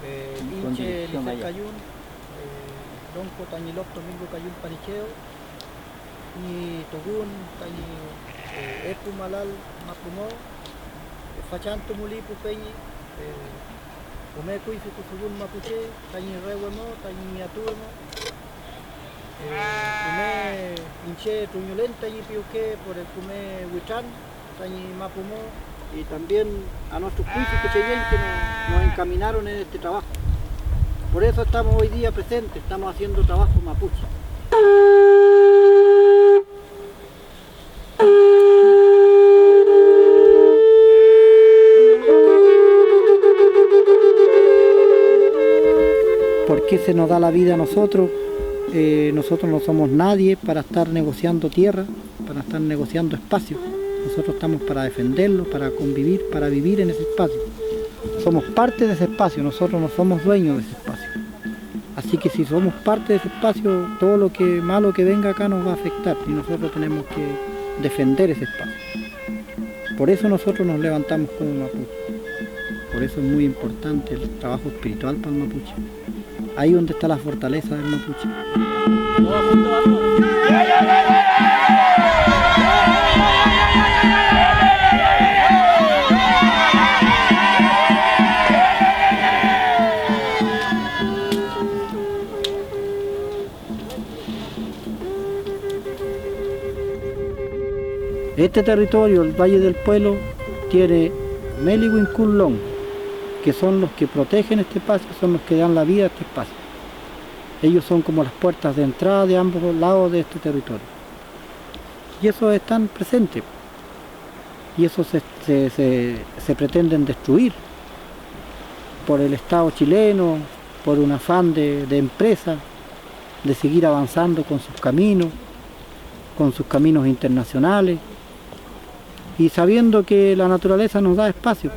Inche Licer Cayún, Lonco Tañilop Domingo Cayún Paricheo, Ni Togún, Tañi Epu Malal Mapumó, Fachanto Mulipu Peñi, Umeku y Ficusugún Mapuche, Tañi Rehuemo, Tañi Aturmo, Ume Inche Tuñulén, Tañi Piuque, por el Cume Huichán, Tañi Mapumó, y también a nuestros juicios quecheyén que nos encaminaron en este trabajo. Por eso estamos hoy día presentes, estamos haciendo trabajo mapuche. ¿Por qué se nos da la vida a nosotros? Nosotros no somos nadie para estar negociando tierra, para estar negociando espacio. Nosotros estamos para defenderlo, para convivir, para vivir en ese espacio. Somos parte de ese espacio, nosotros no somos dueños de ese espacio. Así que si somos parte de ese espacio, todo lo que malo que venga acá nos va a afectar y nosotros tenemos que defender ese espacio. Por eso nosotros nos levantamos como mapuche. Por eso es muy importante el trabajo espiritual para el mapuche. Ahí donde está la fortaleza del mapuche. Este territorio, el Valle del Puelo, tiene Melihuinculón, que son los que protegen este espacio, son los que dan la vida a este espacio. Ellos son como las puertas de entrada de ambos lados de este territorio. Y esos están presentes. Y esos se pretenden destruir por el Estado chileno, por un afán de empresa, de seguir avanzando con sus caminos internacionales. Y sabiendo que la naturaleza nos da espacio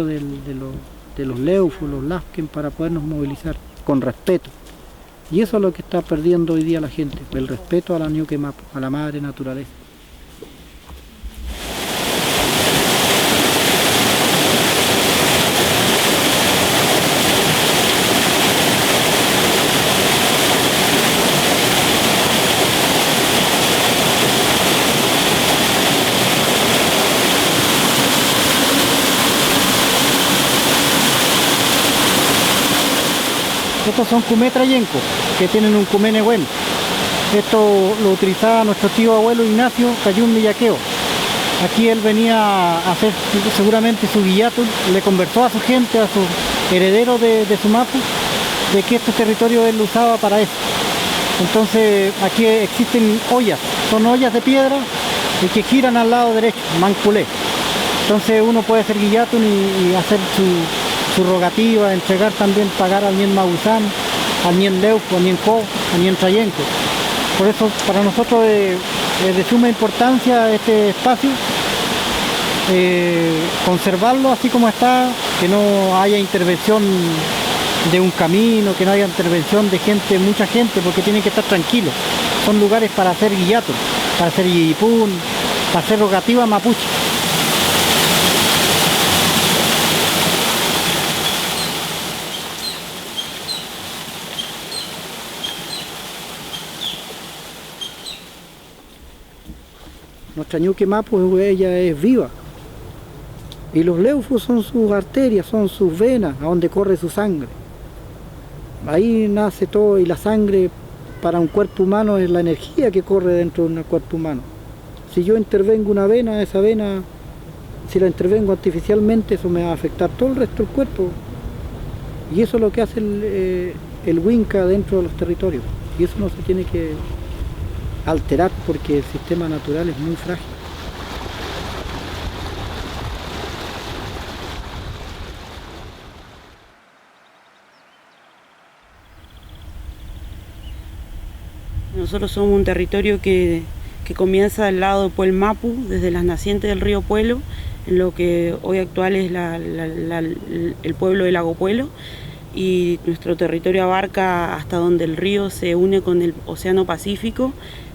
de los leufos, los lasken, para podernos movilizar con respeto. Y eso es lo que está perdiendo hoy día la gente, el respeto a la Ñuque Mapu, a la madre naturaleza. Estos son cumé trayenco, que tienen un cumé bueno. Esto lo utilizaba nuestro tío abuelo Ignacio Cayún Millaqueo. Aquí él venía a hacer seguramente su guillato, le conversó a su gente, a sus herederos de su mapu, de que este territorio él lo usaba para eso. Entonces aquí existen ollas, son ollas de piedra y que giran al lado derecho, manculé. Entonces uno puede hacer guillatun y hacer su rogativa, entregar también, pagar al Nien Mausán, al Nien Leuco, al Nien Co, al Nien Trayenco. Por eso para nosotros es de suma importancia este espacio, conservarlo así como está, que no haya intervención de un camino, que no haya intervención de gente, mucha gente, porque tienen que estar tranquilos. Son lugares para hacer guillatos, para hacer yipún, para hacer rogativa mapuche. Nuestra Ñuque Mapu, ella es viva. Y los leufos son sus arterias, son sus venas, a donde corre su sangre. Ahí nace todo, y la sangre para un cuerpo humano es la energía que corre dentro de un cuerpo humano. Si yo intervengo una vena, esa vena, si la intervengo artificialmente, eso me va a afectar todo el resto del cuerpo. Y eso es lo que hace el Huinca dentro de los territorios. Y eso no se tiene que alterar porque el sistema natural es muy frágil. Nosotros somos un territorio que comienza al lado de Puel Mapu, desde las nacientes del río Puelo, en lo que hoy actual es el pueblo de Lago Puelo, y nuestro territorio abarca hasta donde el río se une con el Océano Pacífico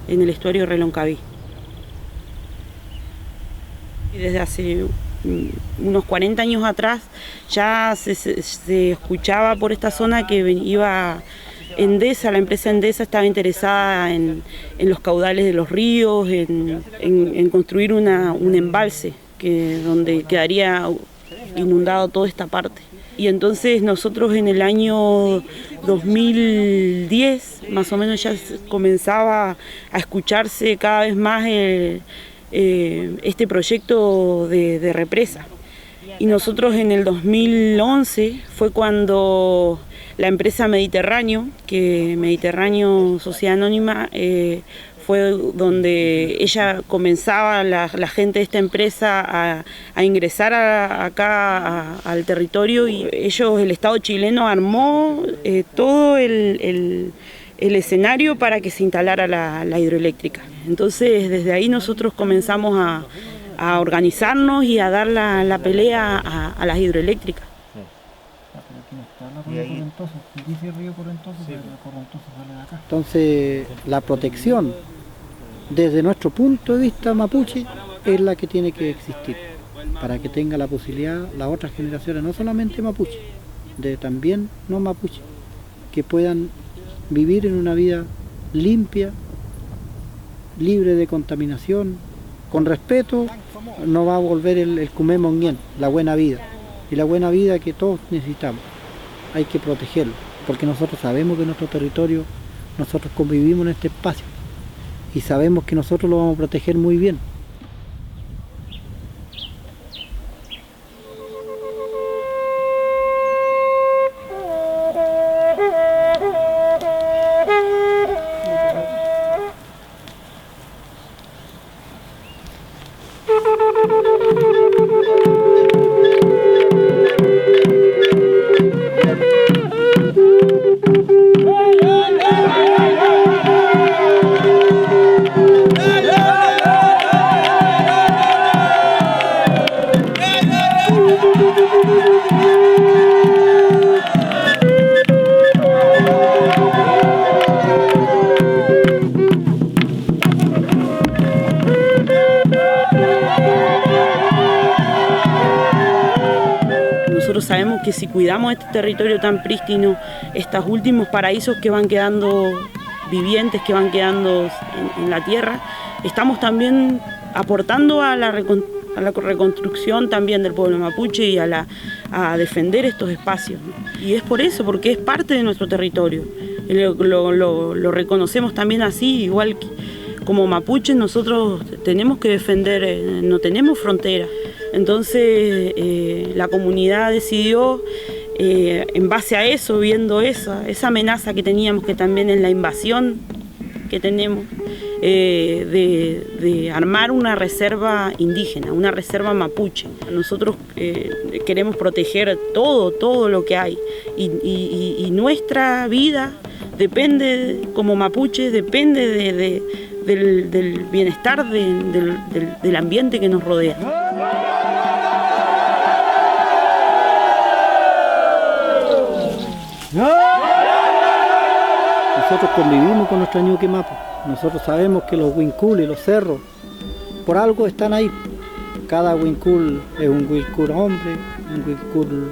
en el estuario Reloncaví. Y desde hace unos 40 años atrás ya se escuchaba por esta zona que iba Endesa, la empresa Endesa estaba interesada en los caudales de los ríos, en construir un embalse donde quedaría inundado toda esta parte. Y entonces nosotros en el año 2010, más o menos, ya comenzaba a escucharse cada vez más este proyecto de represa. Y nosotros en el 2011 fue cuando la empresa Mediterráneo, que Mediterráneo Sociedad Anónima, fue donde ella comenzaba, la gente de esta empresa, a ingresar acá al territorio, y el Estado chileno armó todo el escenario para que se instalara la hidroeléctrica. Entonces desde ahí nosotros comenzamos a organizarnos y a dar la pelea a las hidroeléctricas. Entonces la protección desde nuestro punto de vista mapuche es la que tiene que existir para que tenga la posibilidad las otras generaciones, no solamente mapuche, también no mapuche, que puedan vivir en una vida limpia, libre de contaminación, con respeto. No va a volver el Cumemonguén, la buena vida, y la buena vida que todos necesitamos. Hay que protegerlo, porque nosotros sabemos que nuestro territorio, nosotros convivimos en este espacio y sabemos que nosotros lo vamos a proteger muy bien. Nosotros sabemos que si cuidamos este territorio tan prístino, estos últimos paraísos que van quedando vivientes, que van quedando en la tierra, estamos también aportando a la reconstrucción también del pueblo mapuche y a defender estos espacios, ¿no? Y es por eso, porque es parte de nuestro territorio. Lo reconocemos también así, igual que como mapuches nosotros tenemos que defender, no tenemos fronteras. Entonces la comunidad decidió, en base a eso, viendo esa amenaza que teníamos, que también es la invasión que tenemos, de armar una reserva indígena, una reserva mapuche. Nosotros queremos proteger todo lo que hay, y nuestra vida depende, como mapuche, depende del bienestar del ambiente que nos rodea. Nosotros convivimos con nuestro ñuque mapu. Nosotros sabemos que los huincules y los cerros por algo están ahí. Cada huincul es un huincul hombre, un huincul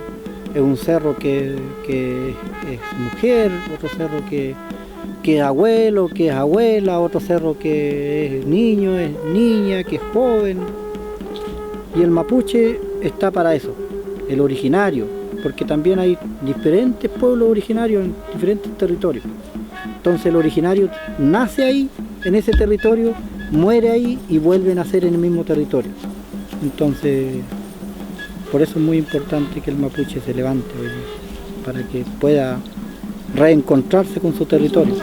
es un cerro que es mujer, otro cerro que es abuelo, que es abuela, otro cerro que es niño, es niña, que es joven. Y el mapuche está para eso, el originario, porque también hay diferentes pueblos originarios en diferentes territorios. Entonces el originario nace ahí, en ese territorio, muere ahí y vuelve a nacer en el mismo territorio. Entonces, por eso es muy importante que el mapuche se levante hoy día, para que pueda reencontrarse con su territorio.